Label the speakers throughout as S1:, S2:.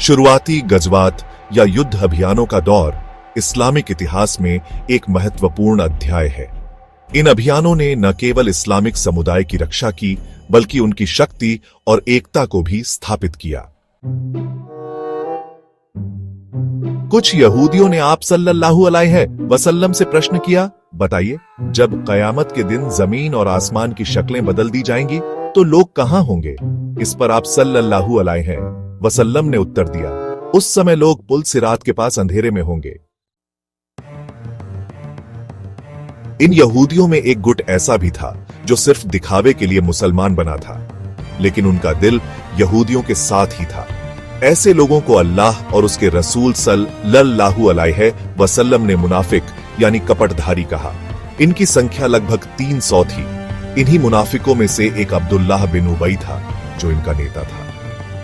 S1: शुरुआती गजवात या युद्ध अभियानों का दौर इस्लामिक इतिहास में एक महत्वपूर्ण अध्याय है। इन अभियानों ने न केवल इस्लामिक समुदाय की रक्षा की, बल्कि उनकी शक्ति और एकता को भी स्थापित किया। कुछ यहूदियों ने आप सल्लल्लाहु अलैहि वसल्लम से प्रश्न किया, बताइए, जब कयामत के दिन जमीन और आसमान की शक्लें बदल दी जाएंगी तो लोग कहां होंगे? इस पर आप सल्लल्लाहु अलैहि वसल्लम ने उत्तर दिया, उस समय लोग पुल सिरात के पास अंधेरे में होंगे। इन यहूदियों में एक गुट ऐसा भी था जो सिर्फ दिखावे के लिए मुसलमान बना था, लेकिन उनका दिल यहूदियों के साथ ही था। ऐसे लोगों को अल्लाह और उसके रसूल सल्लल्लाहु अलैहि वसल्लम ने मुनाफिक यानी कपटधारी कहा। इनकी संख्या लगभग 300 थी। इन्हीं मुनाफिकों में से एक अब्दुल्लाह बिन उबई था, जो इनका नेता था।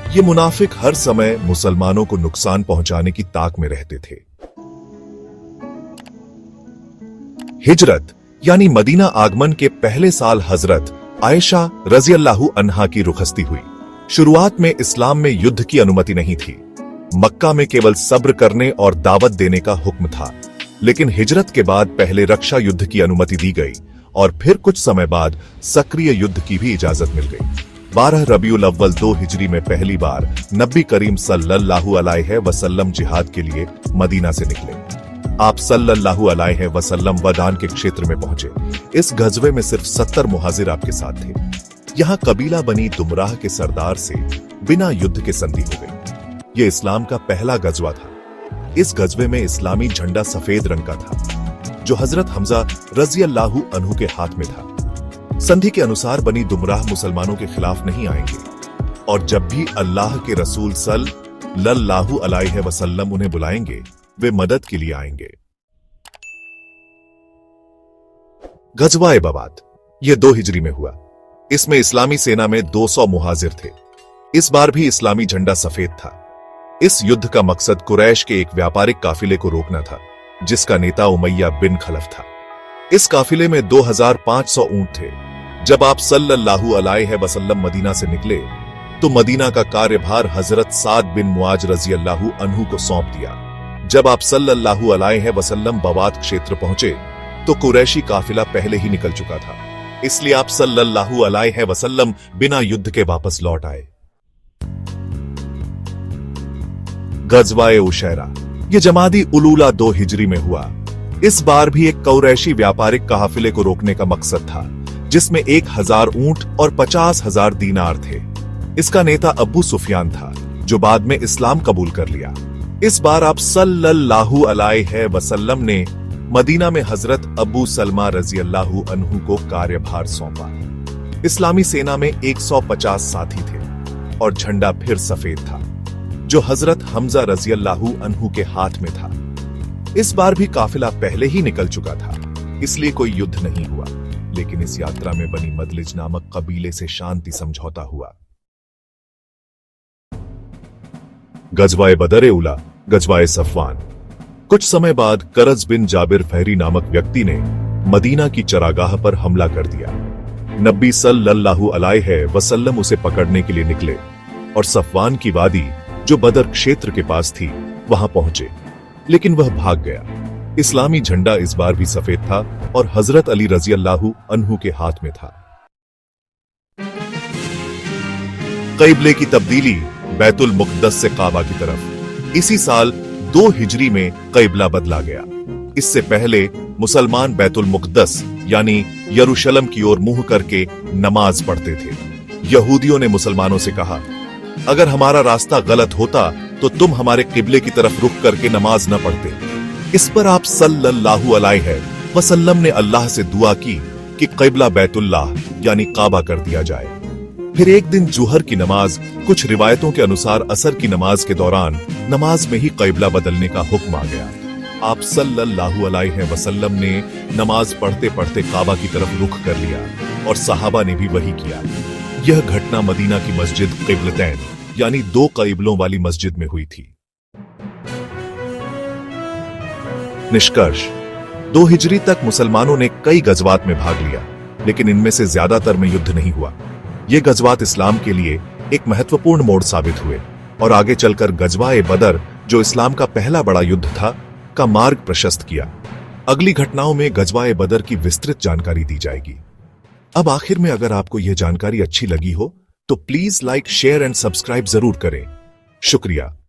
S1: ये मुनाफिक हर समय मुसलमानों को नुकसान पहुंचाने की ताक में रहते थे। हिजरत यानी मदीना आगमन के पहले साल हजरत आयशा रज़ियल्लाहु अन्हा की रुखसती हुई। शुरुआत में इस्लाम में युद्ध की अनुमति नहीं थी। मक्का में केवल सब्र करने और दावत देने का हुक्म था, लेकिन हिजरत के बाद पहले रक्षा युद्ध की अनुमति दी गई और फिर कुछ समय बाद सक्रिय युद्ध की भी इजाजत मिल गई। 12 रबीउल अव्वल 2 हिजरी में पहली बार नबी करीम सल्लल्लाहु अलैहि वसल्लम जिहाद के लिए मदीना से निकले। आप सल्लल्लाहु अलैहि वसल्लम वदान के क्षेत्र में पहुंचे। इस गजवे में सिर्फ 70 मुहाजिर आपके साथ थे। यहाँ कबीला बनी दुमराह के सरदार से बिना युद्ध के संधि हो गई। ये इस्लाम का पहला गजवा था। इस गजवे में इस्लामी झंडा सफेद रंग का था, जो हजरत हमजा रज़ियल्लाहु अन्हु के हाथ में था। संधि के अनुसार बनी दुमराह मुसलमानों के खिलाफ नहीं आएंगे, और जब भी अल्लाह के रसूल सल्लल्लाहु अलैहि वसल्लम उन्हें बुलाएंगे, वे मदद के लिए आएंगे। गजवाए बवात यह 2 हिजरी में हुआ। इसमें इस्लामी सेना में 200 मुहाजिर थे। इस बार भी इस्लामी झंडा सफेद था। इस युद्ध का मकसद कुरैश के एक व्यापारिक काफिले को रोकना था, जिसका नेता उमैया बिन खलफ था। इस काफिले में 2500 ऊंट थे। जब आप सल्लल्लाहु अलैहि वसल्लम मदीना से निकले, तो मदीना का कार्यभार हजरत साद बिन मुआज रज़ियल्लाहु अन्हु को सौंप दिया। जब आप सल्लल्लाहु अलैहि वसल्लम बवात क्षेत्र पहुंचे, तो कुरैशी काफिला पहले ही निकल चुका था, इसलिए आप सल्लल्लाहु अलैहि वसल्लम बिना युद्ध के वापस लौट आए। गजवाए उशैरा यह जमादी उलूला 2 हिजरी में हुआ। इस बार भी एक कुरैशी व्यापारिक काफिले को रोकने का मकसद था, जिसमें 1000 ऊंट और 50,000 दीनार थे। इसका नेता अबू सुफियान था, जो बाद में इस्लाम कबूल कर लिया। इस बार आप सल्लल्लाहु अलैहि वसल्लम ने मदीना में हजरत अबू सलमा रज़ियल्लाहु अन्हु को कार्यभार सौंपा। इस्लामी सेना में 150 साथी थे और झंडा फिर सफेद था, जो हजरत हमजा रज़ियल्लाहु अन्हु के हाथ में था। इस बार भी काफिला पहले ही निकल चुका था, इसलिए कोई युद्ध नहीं हुआ, लेकिन इस यात्रा में बनी मदलिज नामक कबीले से शांति समझौता हुआ। गजवाए बदर उला गजवाए सफवान। कुछ समय बाद करज बिन जाबिर फहरी नामक व्यक्ति ने मदीना की चरागाह पर हमला कर दिया। नबी सल्लल्लाहु अलैहि वसल्लम उसे पकड़ने के लिए निकले और सफवान की वादी, जो बदर क्षेत्र के पास थी, वहां पहुंचे, लेकिन वह भाग गया। इस्लामी झंडा इस बार भी सफेद था और हजरत अली रज़ियल्लाहु अन्हु के हाथ में था। क़िबले की तब्दीली बैतुल मुक़द्दस से काबा की तरफ। इसी साल 2 हिजरी में क़िबला बदला गया। इससे पहले मुसलमान बैतुल मुक़द्दस यानी यरूशलेम की ओर मुंह करके नमाज पढ़ते थे। यहूदियों ने मुसलमानों से कहा, अगर हमारा रास्ता गलत होता तो तुम हमारे क़िबले की तरफ रुख करके नमाज न पढ़ते। इस पर आप सल्लल्लाहु अलैहि वसल्लम ने अल्लाह से दुआ की कि क़िबला बैतुल्लाह यानी काबा कर दिया जाए। फिर एक दिन जुहर की नमाज, कुछ रिवायतों के अनुसार असर की नमाज के दौरान नमाज में ही क़िबला बदलने का हुक्म आ गया। आप सल्लल्लाहु अलैहि वसल्लम ने नमाज पढ़ते पढ़ते काबा की तरफ रुख कर लिया और सहाबा ने भी वही किया। यह घटना मदीना की मस्जिद क़िबलतैन यानी 2 क़िबलों वाली मस्जिद में हुई थी। निष्कर्ष, 2 हिजरी तक मुसलमानों ने कई गजवात में भाग लिया, लेकिन इनमें से ज्यादातर में युद्ध नहीं हुआ। ये गजवात इस्लाम के लिए एक महत्वपूर्ण मोड़ साबित हुए। और आगे चलकर गजवा-ए बदर, जो इस्लाम का पहला बड़ा युद्ध था, का मार्ग प्रशस्त किया। अगली घटनाओं में गजवा-ए बदर की विस्तृत जानकारी दी जाएगी। अब आखिर में अगर आपको यह जानकारी अच्छी लगी हो तो please like, share and subscribe जरूर करें। शुक्रिया।